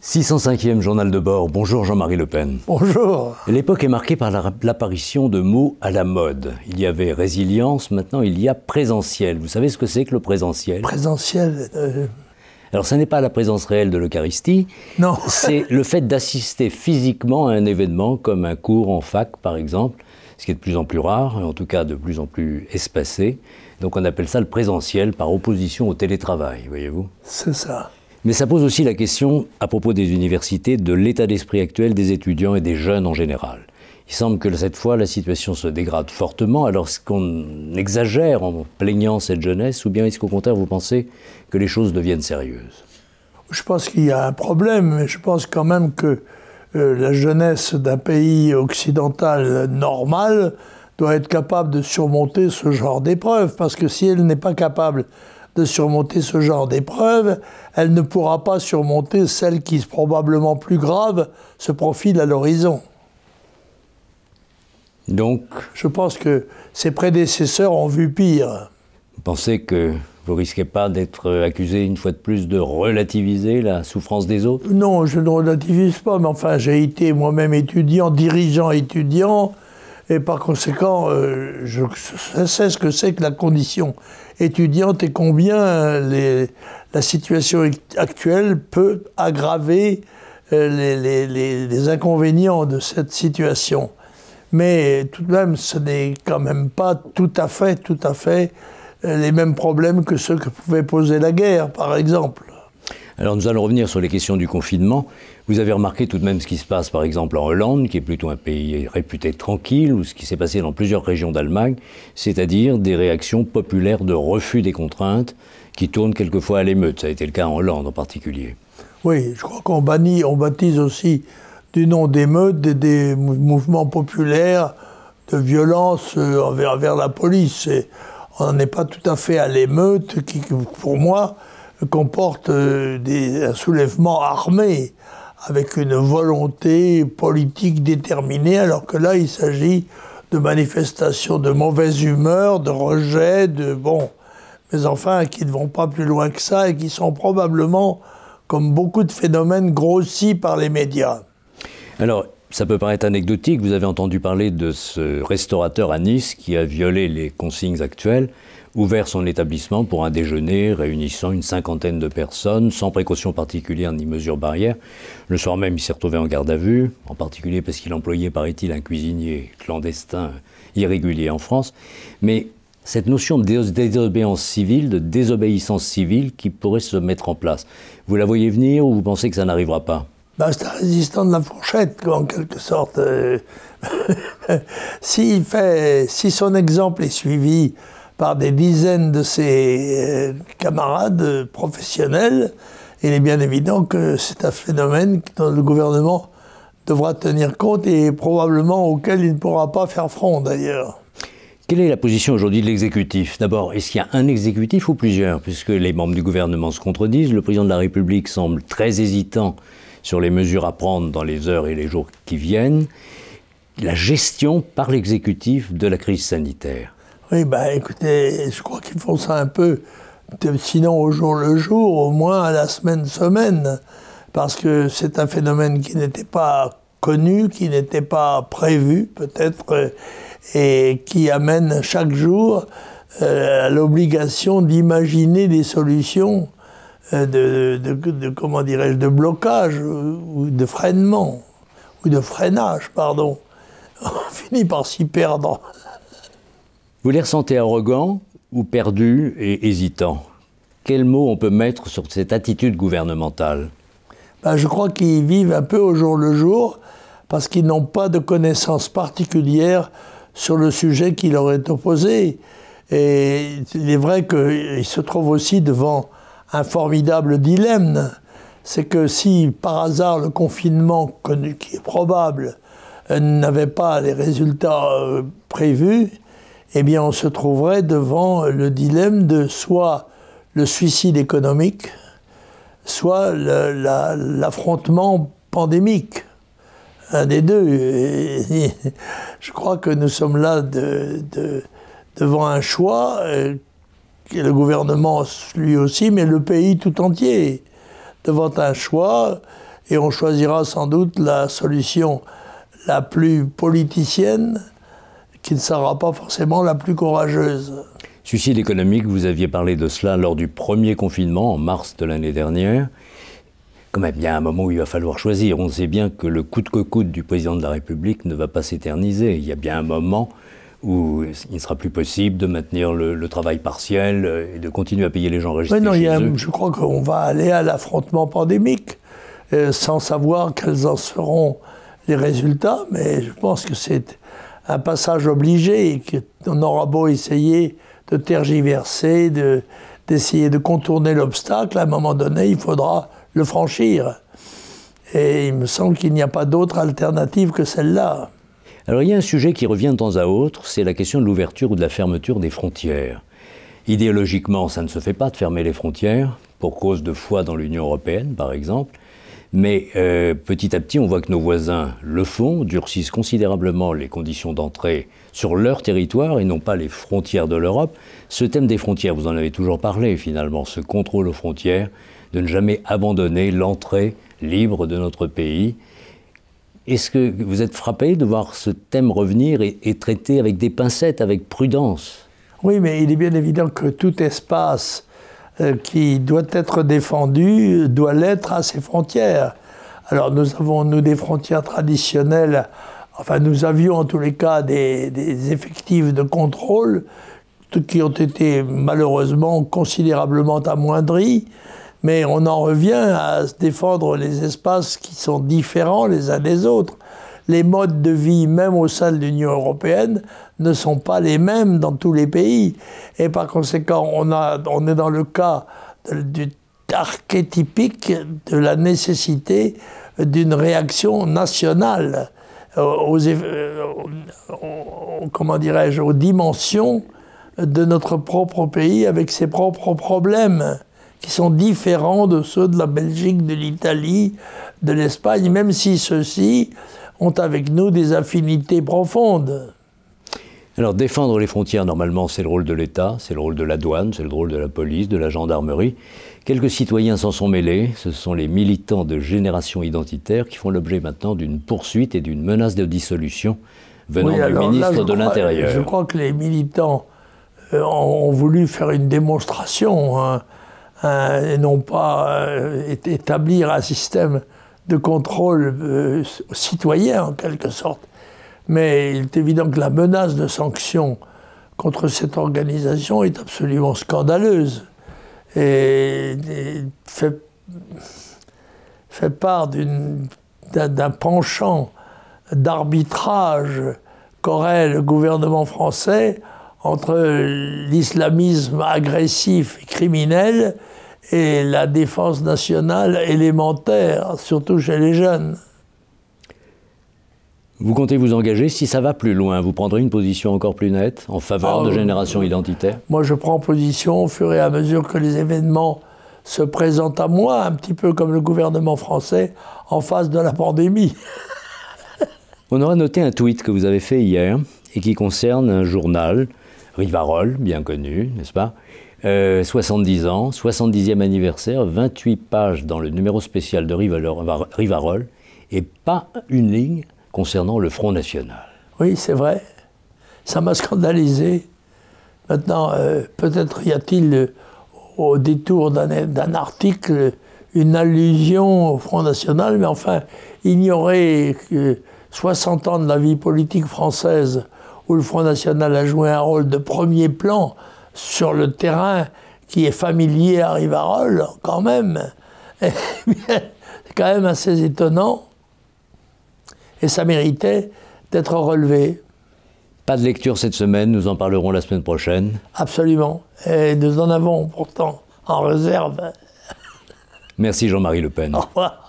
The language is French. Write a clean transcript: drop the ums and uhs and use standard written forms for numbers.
605e journal de bord. Bonjour Jean-Marie Le Pen. Bonjour. L'époque est marquée par l'apparition de mots à la mode. Il y avait résilience, maintenant il y a présentiel. Vous savez ce que c'est que le présentiel? Présentiel. Alors ce n'est pas la présence réelle de l'Eucharistie, Non. C'est le fait d'assister physiquement à un événement comme un cours en fac par exemple, ce qui est de plus en plus rare, et en tout cas de plus en plus espacé. Donc on appelle ça le présentiel par opposition au télétravail, voyez-vous? C'est ça. Mais ça pose aussi la question, à propos des universités, de l'état d'esprit actuel des étudiants et des jeunes en général. Il semble que cette fois, la situation se dégrade fortement. Alors, est-ce qu'on exagère en plaignant cette jeunesse, ou bien est-ce qu'au contraire, vous pensez que les choses deviennent sérieuses? Je pense qu'il y a un problème, mais je pense quand même que la jeunesse d'un pays occidental normal doit être capable de surmonter ce genre d'épreuve, parce que si elle n'est pas capable de surmonter ce genre d'épreuve, elle ne pourra pas surmonter celle qui, probablement plus grave, se profile à l'horizon. Donc, je pense que ses prédécesseurs ont vu pire. Vous pensez que vous risquez pas d'être accusé une fois de plus de relativiser la souffrance des autres? Non, je ne relativise pas, mais enfin j'ai été moi-même étudiant, dirigeant étudiant, et par conséquent, je sais ce que c'est que la condition étudiante et combien la situation actuelle peut aggraver les inconvénients de cette situation. Mais tout de même, ce n'est quand même pas tout à fait les mêmes problèmes que ceux que pouvait poser la guerre, par exemple. Alors nous allons revenir sur les questions du confinement. Vous avez remarqué tout de même ce qui se passe par exemple en Hollande, qui est plutôt un pays réputé tranquille, ou ce qui s'est passé dans plusieurs régions d'Allemagne, c'est-à-dire des réactions populaires de refus des contraintes qui tournent quelquefois à l'émeute. Ça a été le cas en Hollande en particulier. Oui, je crois qu'on baptise aussi du nom d'émeutes des mouvements populaires de violence envers la police. Et on n'est pas tout à fait à l'émeute qui, pour moi, comporte un soulèvement armé avec une volonté politique déterminée, alors que là, il s'agit de manifestations de mauvaise humeur, de rejet, mais enfin, qui ne vont pas plus loin que ça et qui sont probablement, comme beaucoup de phénomènes, grossis par les médias. Alors, ça peut paraître anecdotique, vous avez entendu parler de ce restaurateur à Nice qui a violé les consignes actuelles, ouvert son établissement pour un déjeuner réunissant une cinquantaine de personnes, sans précaution particulière ni mesure barrière. Le soir même, il s'est retrouvé en garde à vue, en particulier parce qu'il employait, paraît-il, un cuisinier clandestin irrégulier en France. Mais cette notion de désobéissance civile, de désobéissance civile qui pourrait se mettre en place, vous la voyez venir ou vous pensez que ça n'arrivera pas? C'est un résistant de la fourchette, en quelque sorte. Si son exemple est suivi par des dizaines de ses camarades professionnels, il est bien évident que c'est un phénomène dont le gouvernement devra tenir compte et probablement auquel il ne pourra pas faire front d'ailleurs. Quelle est la position aujourd'hui de l'exécutif? D'abord, est-ce qu'il y a un exécutif ou plusieurs? Puisque les membres du gouvernement se contredisent, le président de la République semble très hésitant sur les mesures à prendre dans les heures et les jours qui viennent. La gestion par l'exécutif de la crise sanitaire. Oui, écoutez, je crois qu'ils font ça un peu, sinon au jour le jour, au moins à la semaine, parce que c'est un phénomène qui n'était pas connu, qui n'était pas prévu peut-être, et qui amène chaque jour à l'obligation d'imaginer des solutions comment dirais-je, de blocage ou de freinement, ou de freinage, pardon. On finit par s'y perdre. Vous les ressentez arrogants ou perdus et hésitants? Quel mot on peut mettre sur cette attitude gouvernementale? Je crois qu'ils vivent un peu au jour le jour parce qu'ils n'ont pas de connaissances particulières sur le sujet qui leur est opposé. Et il est vrai qu'ils se trouvent aussi devant un formidable dilemme. C'est que si par hasard le confinement, qui est probable, n'avait pas les résultats prévus, eh bien on se trouverait devant le dilemme de soit le suicide économique, soit l'affrontement pandémique. Un des deux. Et je crois que nous sommes là devant un choix, le gouvernement lui aussi, mais le pays tout entier, devant un choix. et on choisira sans doute la solution la plus politicienne, qui ne sera pas forcément la plus courageuse. Suicide économique, vous aviez parlé de cela lors du premier confinement, en mars de l'année dernière. Quand même, il y a un moment où il va falloir choisir. On sait bien que le coûte que coûte du président de la République ne va pas s'éterniser. Il y a bien un moment où il ne sera plus possible de maintenir le travail partiel et de continuer à payer les gens enregistrés chez eux. Je crois qu'on va aller à l'affrontement pandémique, sans savoir quels en seront les résultats, mais je pense que c'est un passage obligé et qu'on aura beau essayer de tergiverser, d'essayer de contourner l'obstacle, à un moment donné, il faudra le franchir. Et il me semble qu'il n'y a pas d'autre alternative que celle-là. Alors il y a un sujet qui revient de temps à autre, c'est la question de l'ouverture ou de la fermeture des frontières. Idéologiquement, ça ne se fait pas de fermer les frontières, pour cause de foi dans l'Union européenne, par exemple. Mais petit à petit, on voit que nos voisins le font, durcissent considérablement les conditions d'entrée sur leur territoire et non pas les frontières de l'Europe. Ce thème des frontières, vous en avez toujours parlé finalement, ce contrôle aux frontières, de ne jamais abandonner l'entrée libre de notre pays. Est-ce que vous êtes frappé de voir ce thème revenir et traité avec des pincettes, avec prudence? Oui, mais il est bien évident que tout espace qui doit être défendu doit l'être à ses frontières. Alors nous avons, nous, des frontières traditionnelles, enfin nous avions en tous les cas des effectifs de contrôle qui ont été malheureusement considérablement amoindris, mais on en revient à défendre les espaces qui sont différents les uns des autres. Les modes de vie, même au sein de l'Union européenne, ne sont pas les mêmes dans tous les pays. Et par conséquent, on est dans le cas du archétypique de la nécessité d'une réaction nationale comment dirais-je, aux dimensions de notre propre pays avec ses propres problèmes qui sont différents de ceux de la Belgique, de l'Italie, de l'Espagne, même si ceux-ci ont avec nous des affinités profondes. Alors défendre les frontières, normalement, c'est le rôle de l'État, c'est le rôle de la douane, c'est le rôle de la police, de la gendarmerie. Quelques citoyens s'en sont mêlés, ce sont les militants de Génération Identitaire qui font l'objet maintenant d'une poursuite et d'une menace de dissolution venant du ministre de l'Intérieur. Je crois que les militants ont voulu faire une démonstration, et non pas établir un système de contrôle citoyen en quelque sorte. Mais il est évident que la menace de sanctions contre cette organisation est absolument scandaleuse et fait part d'un penchant d'arbitrage qu'aurait le gouvernement français entre l'islamisme agressif et criminel et la défense nationale élémentaire, surtout chez les jeunes. Vous comptez vous engager, si ça va plus loin, vous prendrez une position encore plus nette en faveur de Génération Identitaire? Moi, je prends position au fur et à mesure que les événements se présentent à moi, un petit peu comme le gouvernement français en face de la pandémie. On aura noté un tweet que vous avez fait hier et qui concerne un journal, Rivarol, bien connu, n'est-ce pas? 70 ans, 70e anniversaire, 28 pages dans le numéro spécial de Rivarol et pas une ligne concernant le Front National. Oui, c'est vrai. Ça m'a scandalisé. Maintenant, peut-être y a-t-il, au détour d'un article, une allusion au Front National, mais enfin, ignorer que 60 ans de la vie politique française où le Front National a joué un rôle de premier plan sur le terrain qui est familier à Rivarol, quand même, c'est quand même assez étonnant. Et ça méritait d'être relevé. Pas de lecture cette semaine, nous en parlerons la semaine prochaine. Absolument. Et nous en avons pourtant en réserve. Merci Jean-Marie Le Pen. Au revoir.